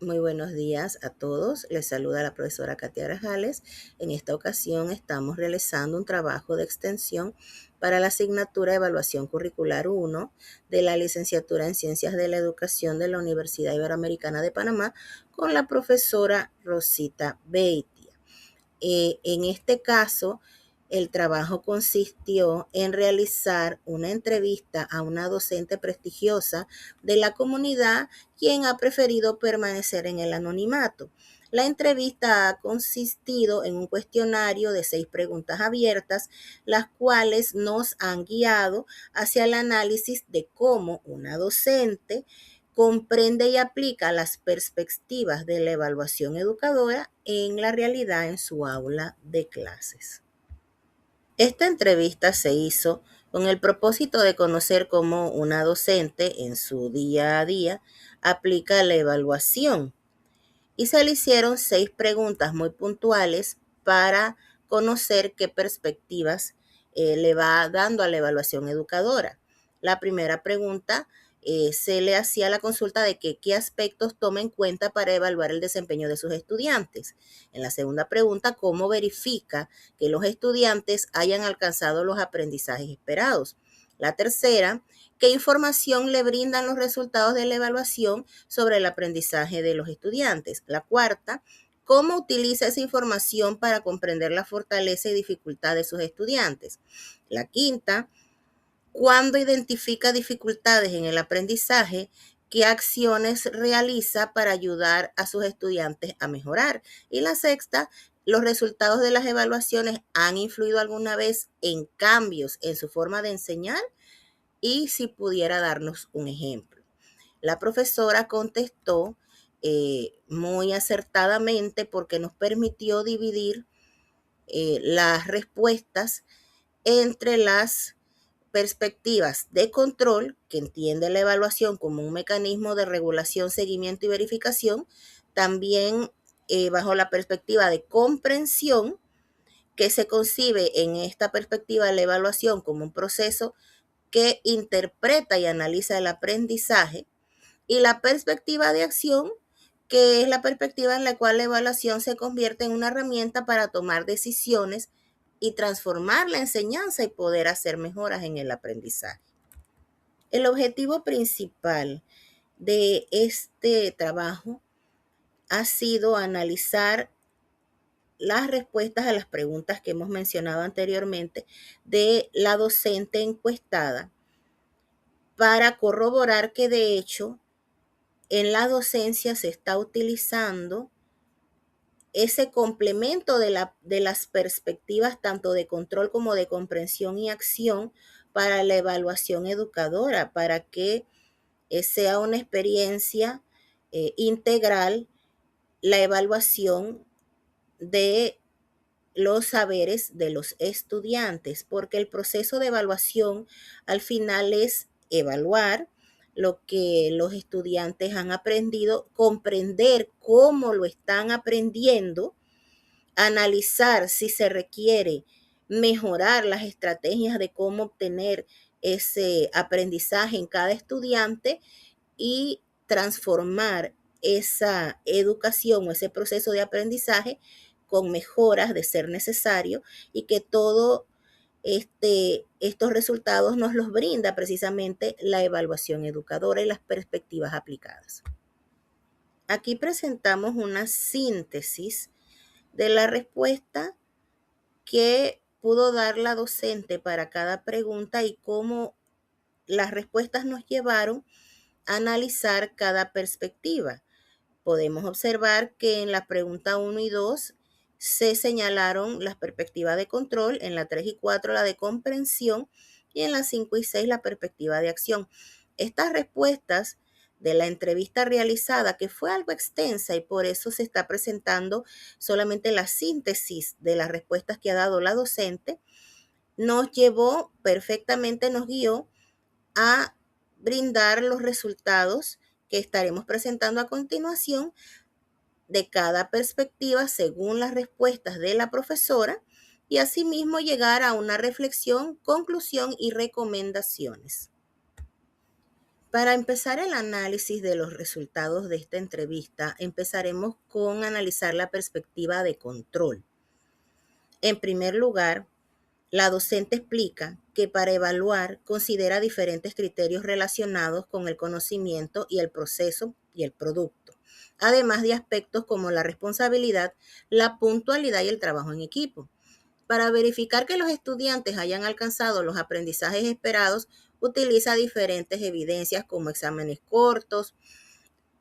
Muy buenos días a todos. Les saluda la profesora Katia Grajales. En esta ocasión estamos realizando un trabajo de extensión para la asignatura de Evaluación Curricular 1 de la Licenciatura en Ciencias de la Educación de la Universidad Iberoamericana de Panamá con la profesora Rosita Beitia. En este caso, el trabajo consistió en realizar una entrevista a una docente prestigiosa de la comunidad, quien ha preferido permanecer en el anonimato. La entrevista ha consistido en un cuestionario de 6 preguntas abiertas, las cuales nos han guiado hacia el análisis de cómo una docente comprende y aplica las perspectivas de la evaluación educadora en la realidad en su aula de clases. Esta entrevista se hizo con el propósito de conocer cómo una docente en su día a día aplica la evaluación y se le hicieron 6 preguntas muy puntuales para conocer qué perspectivas le va dando a la evaluación educadora. La primera pregunta se le hacía la consulta de qué aspectos toma en cuenta para evaluar el desempeño de sus estudiantes. En la segunda pregunta, cómo verifica que los estudiantes hayan alcanzado los aprendizajes esperados. La tercera, qué información le brindan los resultados de la evaluación sobre el aprendizaje de los estudiantes. La cuarta, cómo utiliza esa información para comprender la fortaleza y dificultad de sus estudiantes. La quinta, cuando identifica dificultades en el aprendizaje, qué acciones realiza para ayudar a sus estudiantes a mejorar. Y la sexta, los resultados de las evaluaciones han influido alguna vez en cambios en su forma de enseñar y si pudiera darnos un ejemplo. La profesora contestó muy acertadamente porque nos permitió dividir las respuestas entre las perspectivas de control, que entiende la evaluación como un mecanismo de regulación, seguimiento y verificación, también bajo la perspectiva de comprensión, que se concibe en esta perspectiva la evaluación como un proceso que interpreta y analiza el aprendizaje, y la perspectiva de acción, que es la perspectiva en la cual la evaluación se convierte en una herramienta para tomar decisiones y transformar la enseñanza y poder hacer mejoras en el aprendizaje. El objetivo principal de este trabajo ha sido analizar las respuestas a las preguntas que hemos mencionado anteriormente de la docente encuestada para corroborar que de hecho en la docencia se está utilizando ese complemento de las perspectivas tanto de control como de comprensión y acción para la evaluación educadora, para que sea una experiencia integral la evaluación de los saberes de los estudiantes, porque el proceso de evaluación al final es evaluar lo que los estudiantes han aprendido, comprender cómo lo están aprendiendo, analizar si se requiere mejorar las estrategias de cómo obtener ese aprendizaje en cada estudiante y transformar esa educación o ese proceso de aprendizaje con mejoras de ser necesario y que todo estos resultados nos los brinda precisamente la evaluación educadora y las perspectivas aplicadas. Aquí presentamos una síntesis de la respuesta que pudo dar la docente para cada pregunta y cómo las respuestas nos llevaron a analizar cada perspectiva. Podemos observar que en la pregunta 1 y 2 se señalaron las perspectivas de control, en la 3 y 4 la de comprensión y en la 5 y 6 la perspectiva de acción. Estas respuestas de la entrevista realizada, que fue algo extensa y por eso se está presentando solamente la síntesis de las respuestas que ha dado la docente, nos llevó perfectamente, nos guió a brindar los resultados que estaremos presentando a continuación de cada perspectiva según las respuestas de la profesora y asimismo llegar a una reflexión, conclusión y recomendaciones. Para empezar el análisis de los resultados de esta entrevista, empezaremos con analizar la perspectiva de control. En primer lugar, la docente explica que para evaluar considera diferentes criterios relacionados con el conocimiento y el proceso y el producto, además de aspectos como la responsabilidad, la puntualidad y el trabajo en equipo. Para verificar que los estudiantes hayan alcanzado los aprendizajes esperados, utiliza diferentes evidencias como exámenes cortos,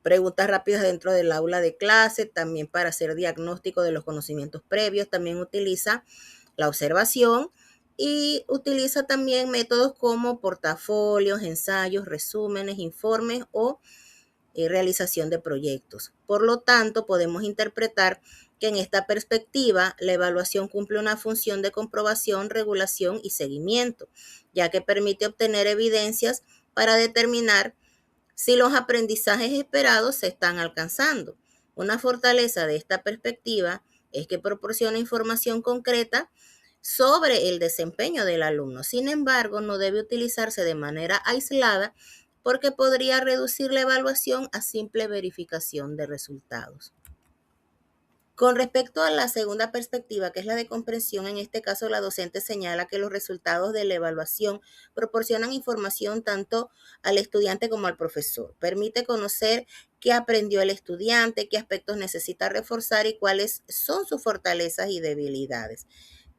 preguntas rápidas dentro del aula de clase, también para hacer diagnóstico de los conocimientos previos, también utiliza la observación y utiliza también métodos como portafolios, ensayos, resúmenes, informes o realización de proyectos. Por lo tanto, podemos interpretar que en esta perspectiva la evaluación cumple una función de comprobación, regulación y seguimiento, ya que permite obtener evidencias para determinar si los aprendizajes esperados se están alcanzando. Una fortaleza de esta perspectiva es que proporciona información concreta sobre el desempeño del alumno. Sin embargo, no debe utilizarse de manera aislada porque podría reducir la evaluación a simple verificación de resultados. Con respecto a la segunda perspectiva, que es la de comprensión, en este caso la docente señala que los resultados de la evaluación proporcionan información tanto al estudiante como al profesor. Permite conocer qué aprendió el estudiante, qué aspectos necesita reforzar y cuáles son sus fortalezas y debilidades.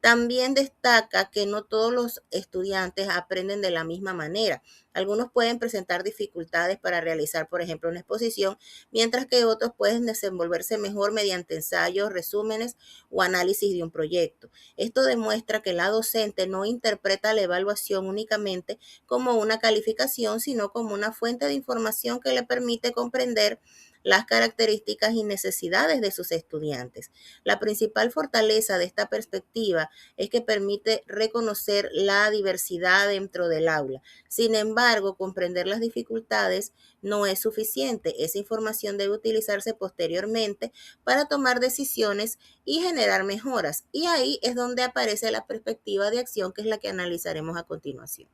También destaca que no todos los estudiantes aprenden de la misma manera. Algunos pueden presentar dificultades para realizar, por ejemplo, una exposición, mientras que otros pueden desenvolverse mejor mediante ensayos, resúmenes o análisis de un proyecto. Esto demuestra que la docente no interpreta la evaluación únicamente como una calificación, sino como una fuente de información que le permite comprender las características y necesidades de sus estudiantes. La principal fortaleza de esta perspectiva es que permite reconocer la diversidad dentro del aula. Sin embargo, comprender las dificultades no es suficiente. Esa información debe utilizarse posteriormente para tomar decisiones y generar mejoras. Y ahí es donde aparece la perspectiva de acción, que es la que analizaremos a continuación.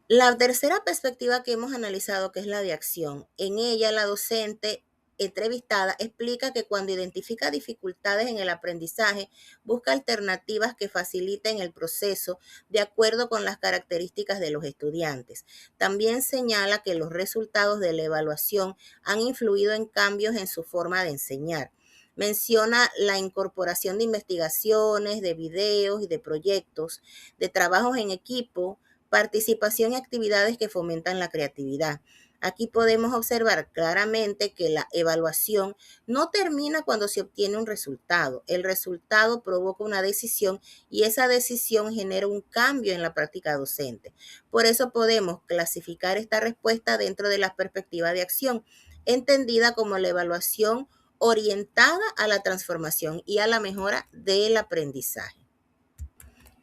La tercera perspectiva que hemos analizado, que es la de acción, en ella la docente entrevistada explica que cuando identifica dificultades en el aprendizaje, busca alternativas que faciliten el proceso de acuerdo con las características de los estudiantes. También señala que los resultados de la evaluación han influido en cambios en su forma de enseñar. Menciona la incorporación de investigaciones, de videos y de proyectos, de trabajos en equipo, participación y actividades que fomentan la creatividad. Aquí podemos observar claramente que la evaluación no termina cuando se obtiene un resultado. El resultado provoca una decisión y esa decisión genera un cambio en la práctica docente. Por eso podemos clasificar esta respuesta dentro de la perspectiva de acción, entendida como la evaluación orientada a la transformación y a la mejora del aprendizaje.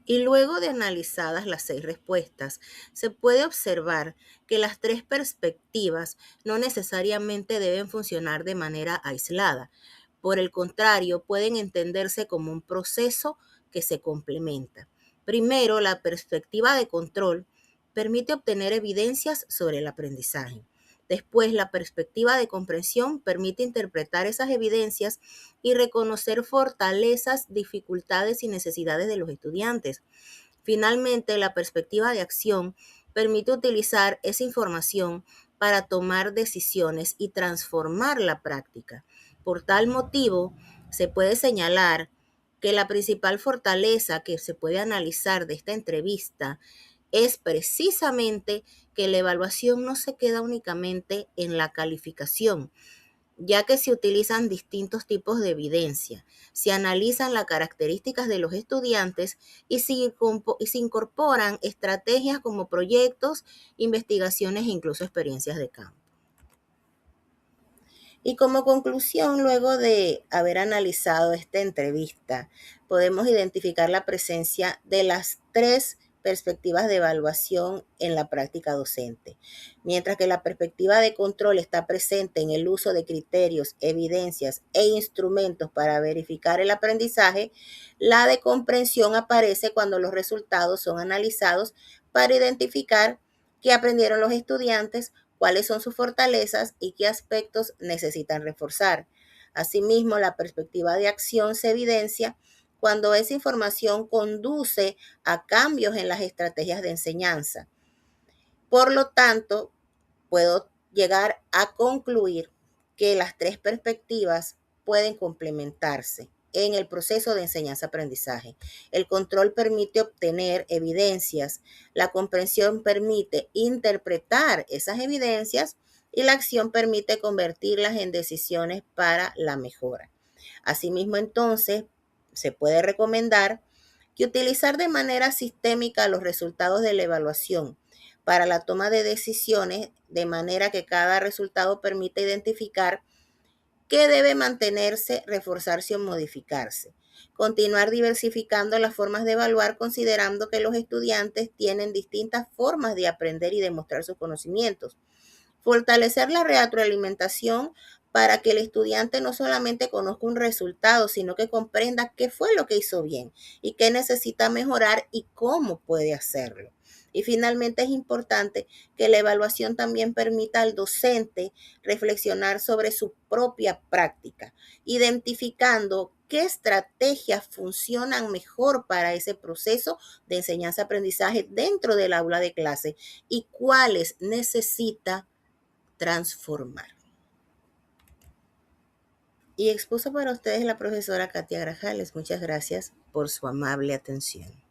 Y luego de analizadas las 6 respuestas, se puede observar que las 3 perspectivas no necesariamente deben funcionar de manera aislada. Por el contrario, pueden entenderse como un proceso que se complementa. Primero, la perspectiva de control permite obtener evidencias sobre el aprendizaje. Después, la perspectiva de comprensión permite interpretar esas evidencias y reconocer fortalezas, dificultades y necesidades de los estudiantes. Finalmente, la perspectiva de acción permite utilizar esa información para tomar decisiones y transformar la práctica. Por tal motivo, se puede señalar que la principal fortaleza que se puede analizar de esta entrevista es precisamente que la evaluación no se queda únicamente en la calificación, ya que se utilizan distintos tipos de evidencia, se analizan las características de los estudiantes y se incorporan estrategias como proyectos, investigaciones e incluso experiencias de campo. Y como conclusión, luego de haber analizado esta entrevista, podemos identificar la presencia de las 3 perspectivas de evaluación en la práctica docente. Mientras que la perspectiva de control está presente en el uso de criterios, evidencias e instrumentos para verificar el aprendizaje, la de comprensión aparece cuando los resultados son analizados para identificar qué aprendieron los estudiantes, cuáles son sus fortalezas y qué aspectos necesitan reforzar. Asimismo, la perspectiva de acción se evidencia cuando esa información conduce a cambios en las estrategias de enseñanza. Por lo tanto, puedo llegar a concluir que las tres perspectivas pueden complementarse en el proceso de enseñanza-aprendizaje. El control permite obtener evidencias, la comprensión permite interpretar esas evidencias y la acción permite convertirlas en decisiones para la mejora. Asimismo, entonces, se puede recomendar que utilizar de manera sistémica los resultados de la evaluación para la toma de decisiones, de manera que cada resultado permita identificar qué debe mantenerse, reforzarse o modificarse. Continuar diversificando las formas de evaluar, considerando que los estudiantes tienen distintas formas de aprender y demostrar sus conocimientos. Fortalecer la retroalimentación para que el estudiante no solamente conozca un resultado, sino que comprenda qué fue lo que hizo bien y qué necesita mejorar y cómo puede hacerlo. Y finalmente es importante que la evaluación también permita al docente reflexionar sobre su propia práctica, identificando qué estrategias funcionan mejor para ese proceso de enseñanza-aprendizaje dentro del aula de clase y cuáles necesita transformar. Y expuso para ustedes la profesora Katia Grajales. Muchas gracias por su amable atención.